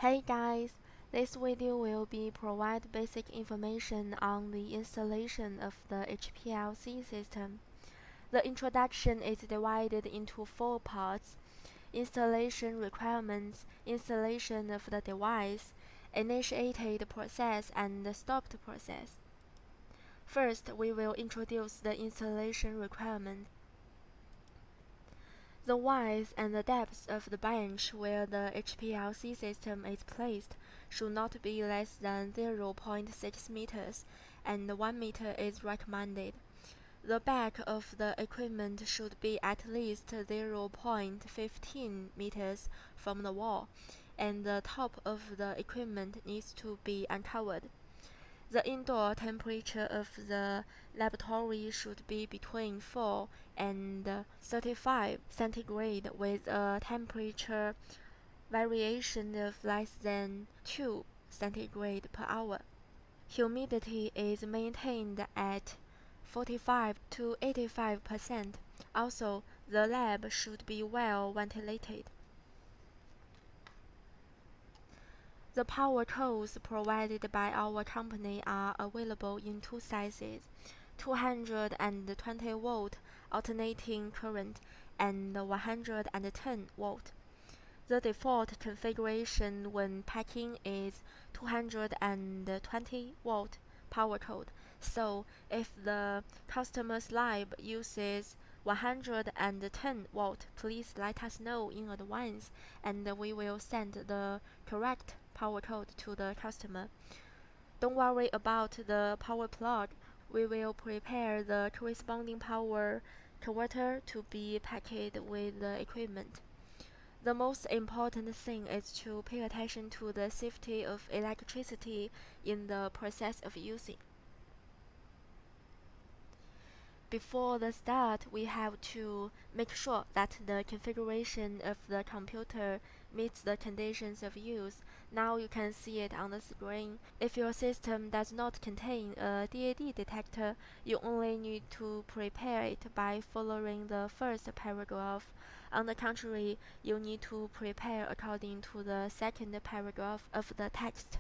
Hey guys, this video will provide basic information on the installation of the HPLC system. The introduction is divided into 4 parts: installation requirements, installation of the device, initiated process, and stopped process. First, we will introduce the installation requirement. The width and the depth of the bench where the HPLC system is placed should not be less than 0.6 meters, and 1 meter is recommended. The back of the equipment should be at least 0.15 meters from the wall, and the top of the equipment needs to be uncovered. The indoor temperature of the laboratory should be between 4 and 35 centigrade with a temperature variation of less than 2 centigrade per hour. Humidity is maintained at 45 to 85%. Also, the lab should be well ventilated. The power codes provided by our company are available in 2 sizes: 220 volt alternating current and 110 volt. The default configuration when packing is 220 volt power code, so if the customer's lab uses 110 volt, please let us know in advance and we will send the correct power code to the customer. Don't worry about the power plug. We will prepare the corresponding power converter to be packed with the equipment. The most important thing is to pay attention to the safety of electricity in the process of using. Before the start, we have to make sure that the configuration of the computer meets the conditions of use. Now you can see it on the screen. If your system does not contain a DAD detector, you only need to prepare it by following the first paragraph. On the contrary, you need to prepare according to the second paragraph of the text.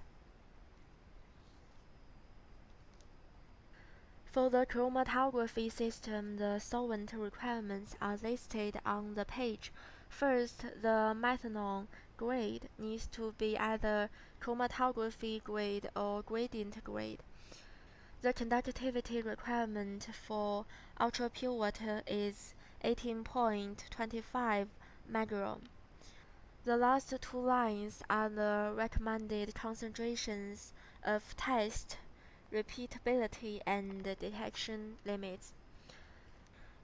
For the chromatography system, the solvent requirements are listed on the page. First, the methanol grade needs to be either chromatography grade or gradient grade. The conductivity requirement for ultra-pure water is 18.25 megaohm. The last 2 lines are the recommended concentrations of test repeatability and detection limits.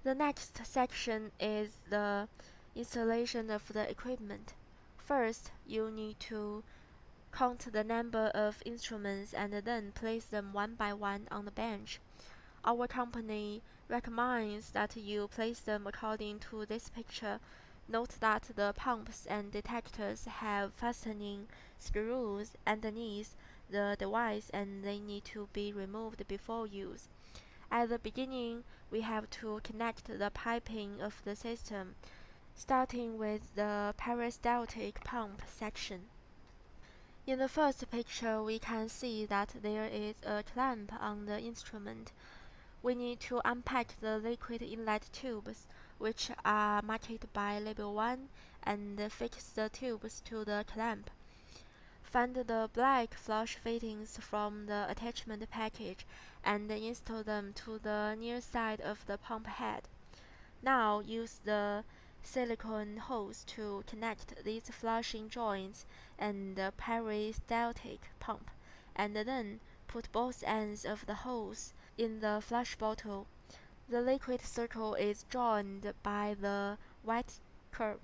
The next section is the installation of the equipment. First, you need to count the number of instruments and then place them one by one on the bench. Our company recommends that you place them according to this picture. Note that the pumps and detectors have fastening screws underneath the device and they need to be removed before use. At the beginning, we have to connect the piping of the system, starting with the peristaltic pump section. In the first picture, we can see that there is a clamp on the instrument. We need to unpack the liquid inlet tubes, which are marked by label 1, and fix the tubes to the clamp. Find the black flush fittings from the attachment package and install them to the near side of the pump head. Now use the silicone hose to connect these flushing joints and the peristaltic pump, and then put both ends of the hose in the flush bottle. The liquid circle is joined by the white curve.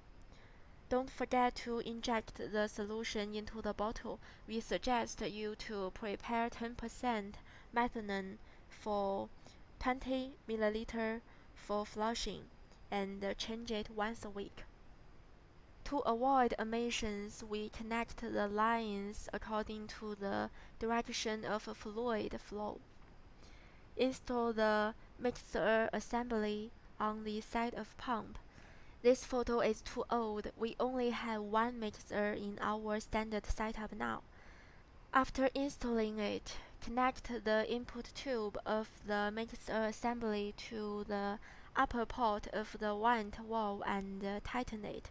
Don't forget to inject the solution into the bottle. We suggest you to prepare 10% methanol for 20 ml for flushing and change it once a week. To avoid emissions, we connect the lines according to the direction of fluid flow. Install the mixer assembly on the side of pump. This photo is too old. We only have one mixer in our standard setup now. After installing it, connect the input tube of the mixer assembly to the upper port of the vent valve and tighten it.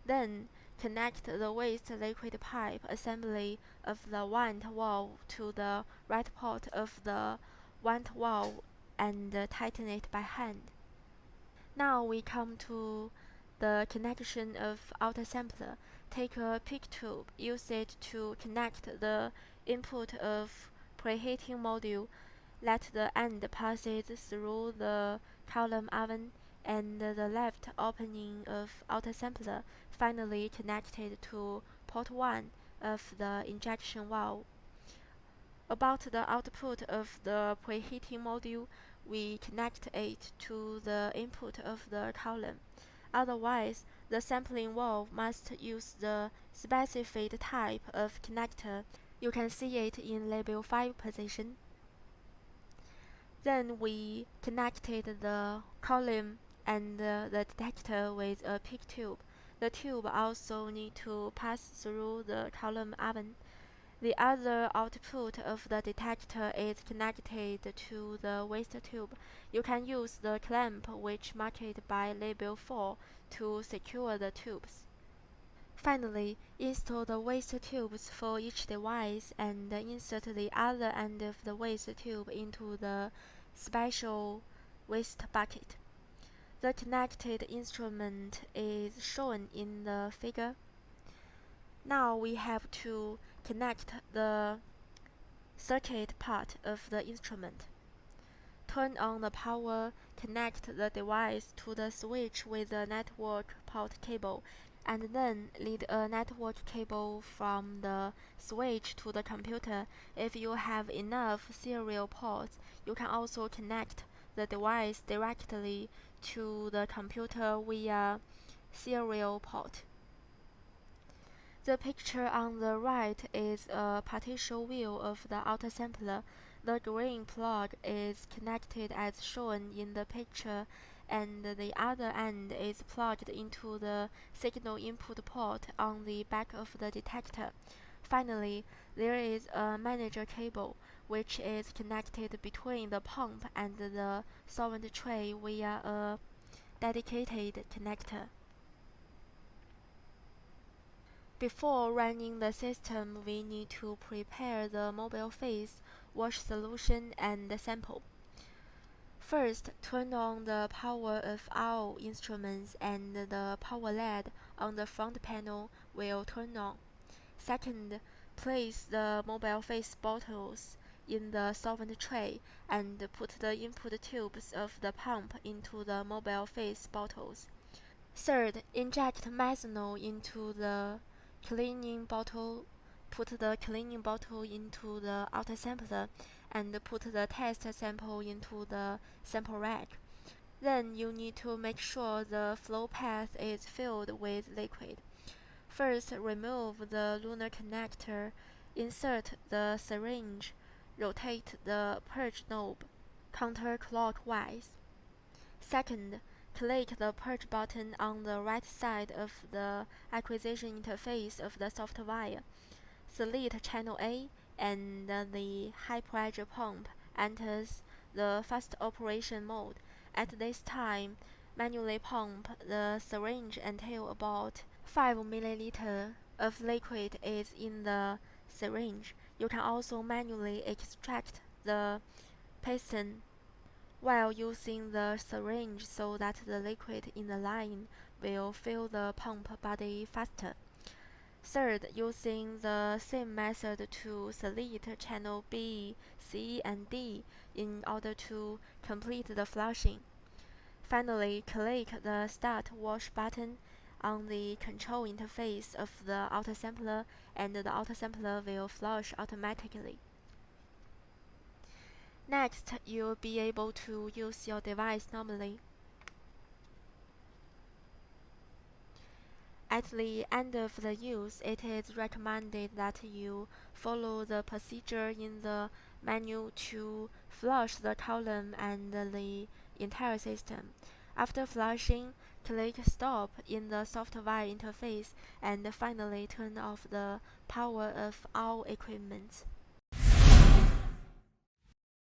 Then, connect the waste liquid pipe assembly of the vent valve to the right port of the vent valve and tighten it by hand. Now we come to the connection of autosampler. Take a PIC tube, use it to connect the input of preheating module. Let the end passes through the column oven and the left opening of autosampler finally connected to port 1 of the injection valve. About the output of the preheating module, we connect it to the input of the column. Otherwise, the sampling valve must use the specified type of connector. You can see it in label 5 position. Then we connected the column and the detector with a PIC tube. The tube also need to pass through the column oven. The other output of the detector is connected to the waste tube. You can use the clamp which marked by label 4 to secure the tubes. Finally, install the waste tubes for each device and insert the other end of the waste tube into the special waste bucket. The connected instrument is shown in the figure. Now we have to connect the circuit part of the instrument. Turn on the power, connect the device to the switch with a network port cable, and then lead a network cable from the switch to the computer. If you have enough serial ports, you can also connect the device directly to the computer via serial port. The picture on the right is a partial view of the autosampler. The green plug is connected as shown in the picture, and the other end is plugged into the signal input port on the back of the detector. Finally, there is a manager cable, which is connected between the pump and the solvent tray via a dedicated connector. Before running the system, we need to prepare the mobile phase, wash solution, and sample. First, turn on the power of all instruments and the power LED on the front panel will turn on. Second, place the mobile phase bottles in the solvent tray and put the input tubes of the pump into the mobile phase bottles. Third, inject methanol into the cleaning bottle. Put the cleaning bottle into the autosampler and put the test sample into the sample rack. Then you need to make sure the flow path is filled with liquid. First, remove the lunar connector, insert the syringe, rotate the purge knob counterclockwise. Second, click the purge button on the right side of the acquisition interface of the software. Select channel A and the high pressure pump enters the fast operation mode. At this time, manually pump the syringe until about 5 ml of liquid is in the syringe. You can also manually extract the piston while using the syringe so that the liquid in the line will fill the pump body faster. Third, using the same method to select channel B, C, and D in order to complete the flushing. Finally, click the Start Wash button on the control interface of the autosampler and the autosampler will flush automatically. Next, you'll be able to use your device normally. At the end of the use, it is recommended that you follow the procedure in the manual to flush the column and the entire system. After flushing, click Stop in the software interface and finally turn off the power of all equipment.